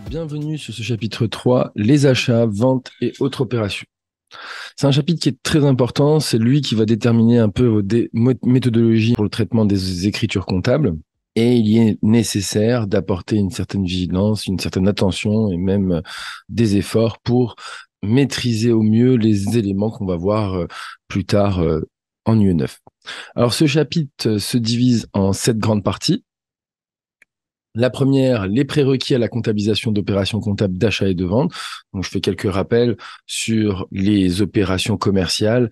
Bienvenue sur ce chapitre 3, les achats, ventes et autres opérations. C'est un chapitre qui est très important, c'est lui qui va déterminer un peu vos méthodologies pour le traitement des écritures comptables. Et il y est nécessaire d'apporter une certaine vigilance, une certaine attention et même des efforts pour maîtriser au mieux les éléments qu'on va voir plus tard en UE9. Alors ce chapitre se divise en 7 grandes parties. La première, les prérequis à la comptabilisation d'opérations comptables d'achat et de vente. Donc, je fais quelques rappels sur les opérations commerciales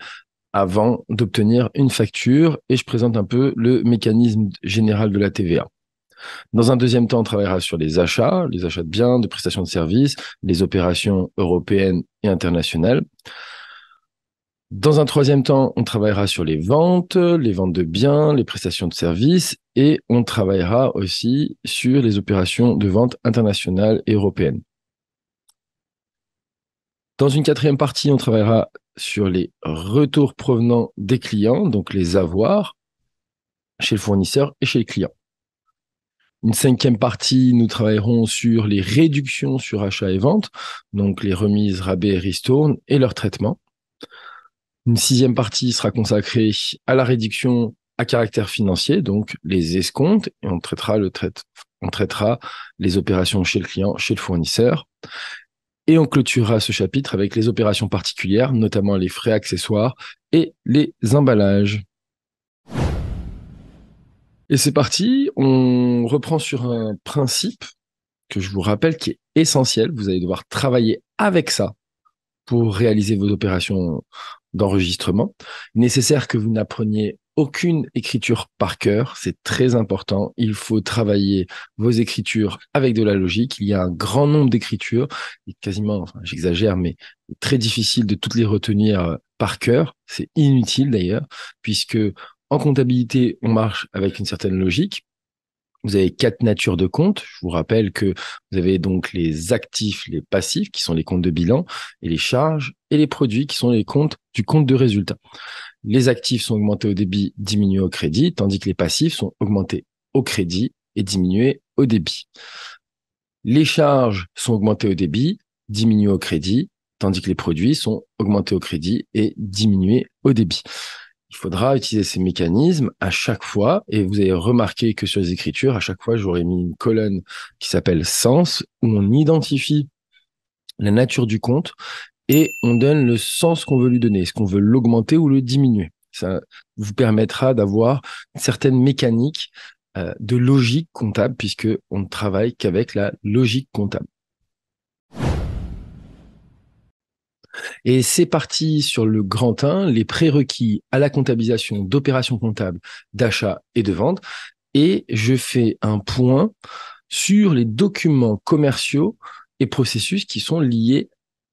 avant d'obtenir une facture et je présente un peu le mécanisme général de la TVA. Dans un deuxième temps, on travaillera sur les achats de biens, de prestations de services, les opérations européennes et internationales. Dans un troisième temps, on travaillera sur les ventes de biens, les prestations de services et on travaillera aussi sur les opérations de vente internationales et européennes. Dans une quatrième partie, on travaillera sur les retours provenant des clients, donc les avoirs chez le fournisseur et chez le client. Une cinquième partie, nous travaillerons sur les réductions sur achat et vente, donc les remises, rabais et ristournes et leur traitement. Une sixième partie sera consacrée à la réduction à caractère financier, donc les escomptes, et on traitera les opérations chez le client, chez le fournisseur. Et on clôturera ce chapitre avec les opérations particulières, notamment les frais accessoires et les emballages. Et c'est parti, on reprend sur un principe que je vous rappelle qui est essentiel. Vous allez devoir travailler avec ça pour réaliser vos opérations d'enregistrement. Nécessaire que vous n'appreniez aucune écriture par cœur, c'est très important. Il faut travailler vos écritures avec de la logique. Il y a un grand nombre d'écritures, et quasiment, enfin, j'exagère, mais très difficile de toutes les retenir par cœur. C'est inutile d'ailleurs, puisque en comptabilité, on marche avec une certaine logique. Vous avez 4 natures de comptes. Je vous rappelle que vous avez donc les actifs, les passifs, qui sont les comptes de bilan, et les charges et les produits, qui sont les comptes du compte de résultat. Les actifs sont augmentés au débit, diminués au crédit, tandis que les passifs sont augmentés au crédit et diminués au débit. Les charges sont augmentées au débit, diminuées au crédit, tandis que les produits sont augmentés au crédit et diminués au débit. Il faudra utiliser ces mécanismes à chaque fois, et vous avez remarqué que sur les écritures, à chaque fois, j'aurais mis une colonne qui s'appelle sens, où on identifie la nature du compte et on donne le sens qu'on veut lui donner. Est-ce qu'on veut l'augmenter ou le diminuer? Ça vous permettra d'avoir une certaine mécanique de logique comptable, puisque on ne travaille qu'avec la logique comptable. Et c'est parti sur le grand 1, les prérequis à la comptabilisation d'opérations comptables d'achat et de vente. Et je fais un point sur les documents commerciaux et processus qui sont liés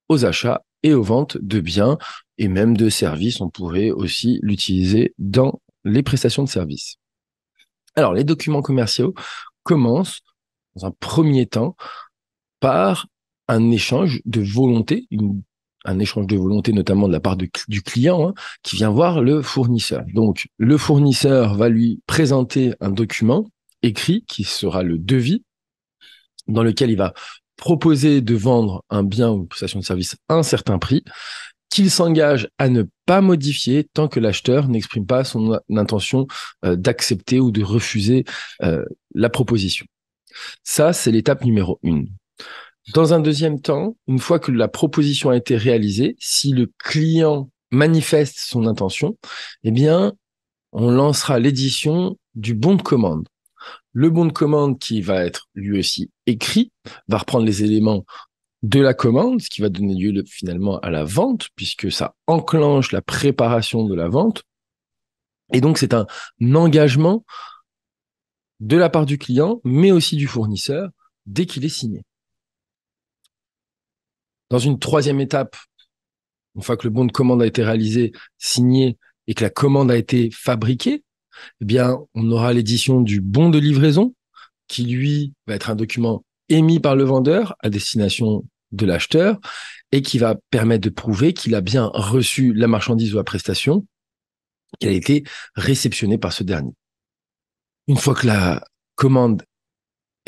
aux achats et aux ventes de biens et même de services. On pourrait aussi l'utiliser dans les prestations de services. Alors, les documents commerciaux commencent dans un premier temps par un échange de volonté, un échange de volonté notamment de la part du client qui vient voir le fournisseur. Donc, le fournisseur va lui présenter un document écrit qui sera le devis, dans lequel il va proposer de vendre un bien ou une prestation de service à un certain prix, qu'il s'engage à ne pas modifier tant que l'acheteur n'exprime pas son intention d'accepter ou de refuser la proposition. Ça, c'est l'étape numéro 1. Dans un deuxième temps, une fois que la proposition a été réalisée, si le client manifeste son intention, eh bien, on lancera l'édition du bon de commande. Le bon de commande qui va être lui aussi écrit, va reprendre les éléments de la commande, ce qui va donner lieu finalement à la vente, puisque ça enclenche la préparation de la vente. Et donc, c'est un engagement de la part du client, mais aussi du fournisseur, dès qu'il est signé. Dans une troisième étape, une fois que le bon de commande a été réalisé, signé, et que la commande a été fabriquée, eh bien, on aura l'édition du bon de livraison, qui lui va être un document émis par le vendeur à destination de l'acheteur et qui va permettre de prouver qu'il a bien reçu la marchandise ou la prestation, qu'elle a été réceptionnée par ce dernier. Une fois que la commande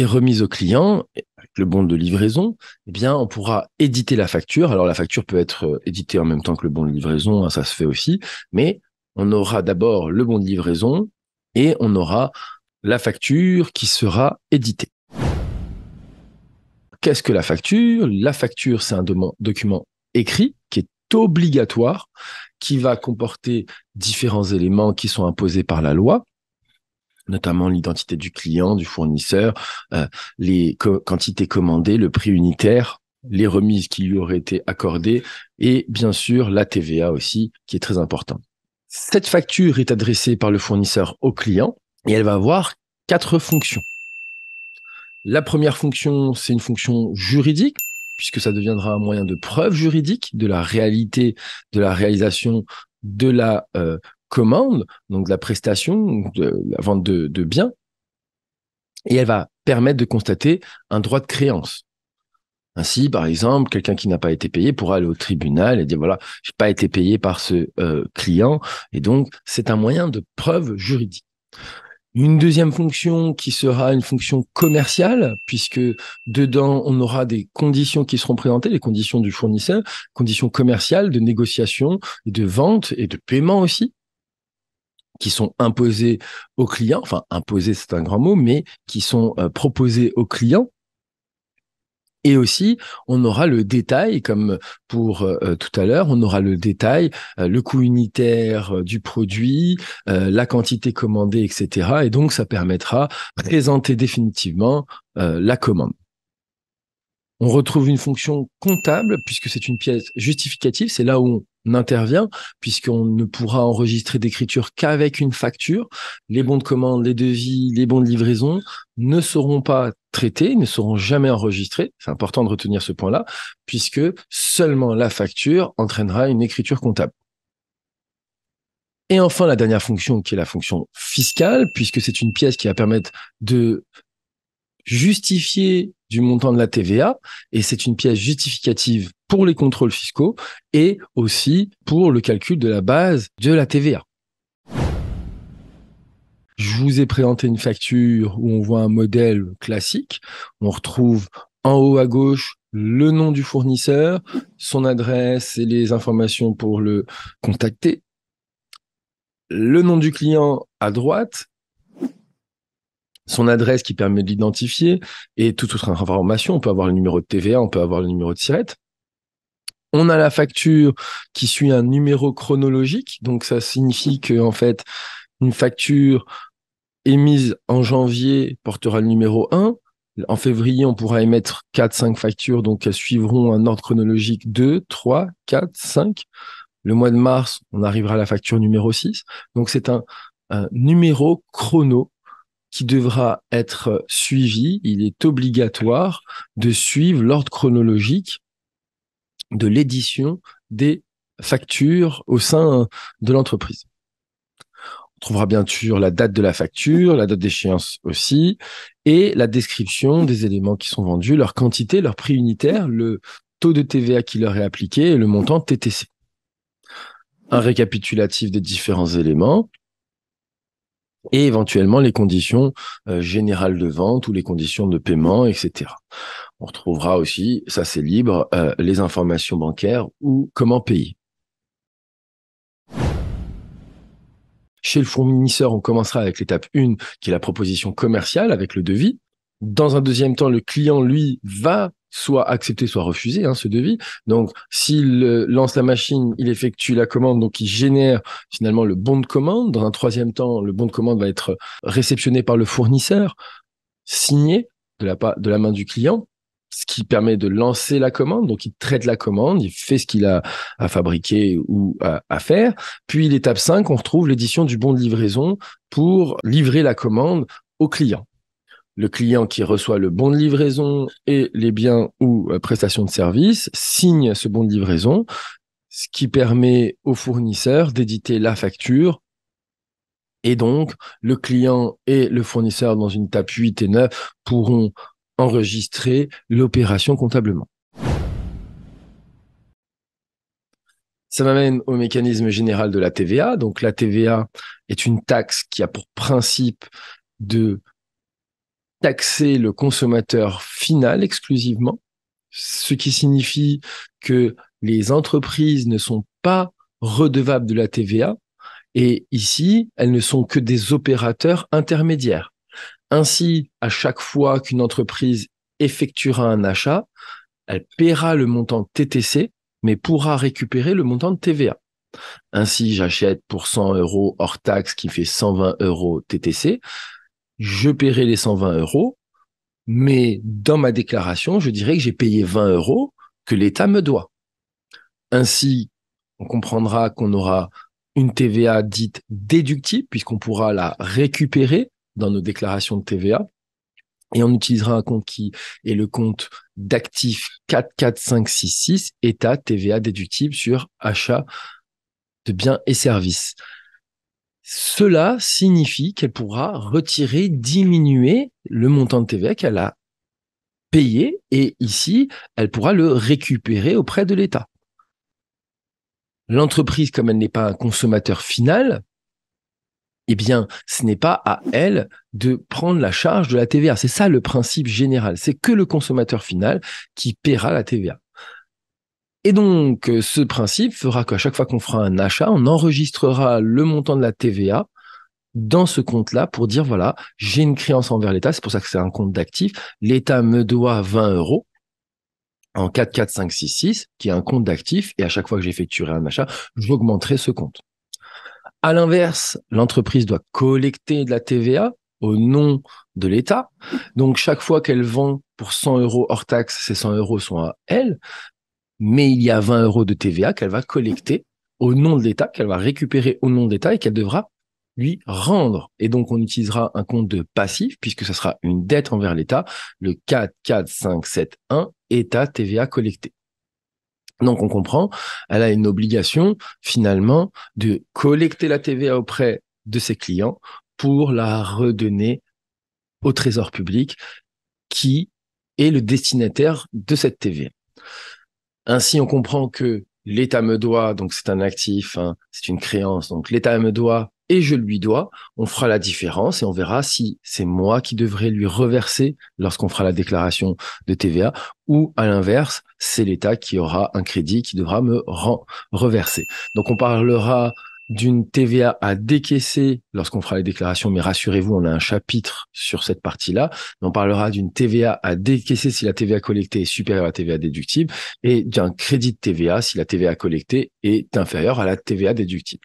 est remise au client, avec le bon de livraison, eh bien, on pourra éditer la facture. Alors, la facture peut être éditée en même temps que le bon de livraison, hein, ça se fait aussi, mais on aura d'abord le bon de livraison et on aura la facture qui sera éditée. Qu'est-ce que la facture? La facture, c'est un document écrit qui est obligatoire, qui va comporter différents éléments qui sont imposés par la loi, notamment l'identité du client, du fournisseur, les quantités commandées, le prix unitaire, les remises qui lui auraient été accordées et bien sûr la TVA aussi, qui est très importante. Cette facture est adressée par le fournisseur au client et elle va avoir 4 fonctions. La première fonction, c'est une fonction juridique, puisque ça deviendra un moyen de preuve juridique de la réalité, de la réalisation de la commande, donc de la prestation, de la vente de biens. Et elle va permettre de constater un droit de créance. Ainsi, par exemple, quelqu'un qui n'a pas été payé pourra aller au tribunal et dire, voilà, j'ai pas été payé par ce client. Et donc, c'est un moyen de preuve juridique. Une deuxième fonction qui sera une fonction commerciale, puisque dedans, on aura des conditions qui seront présentées, les conditions du fournisseur, conditions commerciales de négociation, et de vente et de paiement aussi, qui sont imposées aux clients, enfin imposées c'est un grand mot, mais qui sont proposées aux clients. Et aussi, on aura le détail, comme pour tout à l'heure, on aura le détail, le coût unitaire du produit, la quantité commandée, etc. Et donc, ça permettra de présenter définitivement la commande. On retrouve une fonction comptable, puisque c'est une pièce justificative, c'est là où on intervient, puisqu'on ne pourra enregistrer d'écriture qu'avec une facture. Les bons de commande, les devis, les bons de livraison ne seront pas traités, ne seront jamais enregistrés. C'est important de retenir ce point-là, puisque seulement la facture entraînera une écriture comptable. Et enfin, la dernière fonction, qui est la fonction fiscale, puisque c'est une pièce qui va permettre de justifier du montant de la TVA, et c'est une pièce justificative pour les contrôles fiscaux et aussi pour le calcul de la base de la TVA. Je vous ai présenté une facture où on voit un modèle classique. On retrouve en haut à gauche le nom du fournisseur, son adresse et les informations pour le contacter. Le nom du client à droite, son adresse qui permet de l'identifier et toute autre information. On peut avoir le numéro de TVA, on peut avoir le numéro de SIRET. On a la facture qui suit un numéro chronologique. Donc, ça signifie que, en fait, une facture émise en janvier portera le numéro 1. En février, on pourra émettre 4, 5 factures. Donc, elles suivront un ordre chronologique 2, 3, 4, 5. Le mois de mars, on arrivera à la facture numéro 6. Donc, c'est un numéro chrono qui devra être suivi. Il est obligatoire de suivre l'ordre chronologique de l'édition des factures au sein de l'entreprise. On trouvera bien sûr la date de la facture, la date d'échéance aussi, et la description des éléments qui sont vendus, leur quantité, leur prix unitaire, le taux de TVA qui leur est appliqué et le montant TTC. Un récapitulatif des différents éléments, et éventuellement les conditions générales de vente ou les conditions de paiement, etc. On retrouvera aussi, ça c'est libre, les informations bancaires ou comment payer. Chez le fournisseur, on commencera avec l'étape 1, qui est la proposition commerciale avec le devis. Dans un deuxième temps, le client, lui, va soit accepter, soit refuser ce devis. Donc, s'il lance la machine, il effectue la commande, donc il génère finalement le bon de commande. Dans un troisième temps, le bon de commande va être réceptionné par le fournisseur, signé de la main du client, ce qui permet de lancer la commande. Donc, il traite la commande, il fait ce qu'il a à fabriquer ou à faire. Puis, l'étape 5, on retrouve l'édition du bon de livraison pour livrer la commande au client. Le client qui reçoit le bon de livraison et les biens ou prestations de service signe ce bon de livraison, ce qui permet au fournisseur d'éditer la facture. Et donc, le client et le fournisseur, dans une étape 8 et 9, pourront enregistrer l'opération comptablement. Ça m'amène au mécanisme général de la TVA. Donc, la TVA est une taxe qui a pour principe de taxer le consommateur final exclusivement, ce qui signifie que les entreprises ne sont pas redevables de la TVA et ici, elles ne sont que des opérateurs intermédiaires. Ainsi, à chaque fois qu'une entreprise effectuera un achat, elle paiera le montant TTC, mais pourra récupérer le montant de TVA. Ainsi, j'achète pour 100 euros hors taxe qui fait 120 euros TTC. Je paierai les 120 euros, mais dans ma déclaration, je dirais que j'ai payé 20 euros que l'État me doit. Ainsi, on comprendra qu'on aura une TVA dite déductible, puisqu'on pourra la récupérer dans nos déclarations de TVA. Et on utilisera un compte qui est le compte d'actifs 44566, État TVA déductible sur achat de biens et services. Cela signifie qu'elle pourra retirer, diminuer le montant de TVA qu'elle a payé et ici, elle pourra le récupérer auprès de l'État. L'entreprise, comme elle n'est pas un consommateur final, eh bien, ce n'est pas à elle de prendre la charge de la TVA. C'est ça le principe général. C'est que le consommateur final qui paiera la TVA. Et donc, ce principe fera qu'à chaque fois qu'on fera un achat, on enregistrera le montant de la TVA dans ce compte-là pour dire, voilà, j'ai une créance envers l'État, c'est pour ça que c'est un compte d'actifs. L'État me doit 20 euros en 44566, qui est un compte d'actifs, et à chaque fois que j'effectuerai un achat, j'augmenterai ce compte. À l'inverse, l'entreprise doit collecter de la TVA au nom de l'État. Donc, chaque fois qu'elle vend pour 100 euros hors taxe, ces 100 euros sont à elle, mais il y a 20 euros de TVA qu'elle va collecter au nom de l'État, qu'elle va récupérer au nom de l'État et qu'elle devra lui rendre. Et donc, on utilisera un compte de passif, puisque ce sera une dette envers l'État, le 44571, État TVA collecté. Donc, on comprend, elle a une obligation, finalement, de collecter la TVA auprès de ses clients pour la redonner au Trésor public, qui est le destinataire de cette TVA. Ainsi, on comprend que l'État me doit, donc c'est un actif, hein, c'est une créance, donc l'État me doit et je lui dois. On fera la différence et on verra si c'est moi qui devrais lui reverser lorsqu'on fera la déclaration de TVA ou à l'inverse, c'est l'État qui aura un crédit qui devra me reverser. Donc on parlera d'une TVA à décaisser lorsqu'on fera les déclarations, mais rassurez-vous, on a un chapitre sur cette partie-là. On parlera d'une TVA à décaisser si la TVA collectée est supérieure à la TVA déductible et d'un crédit de TVA si la TVA collectée est inférieure à la TVA déductible.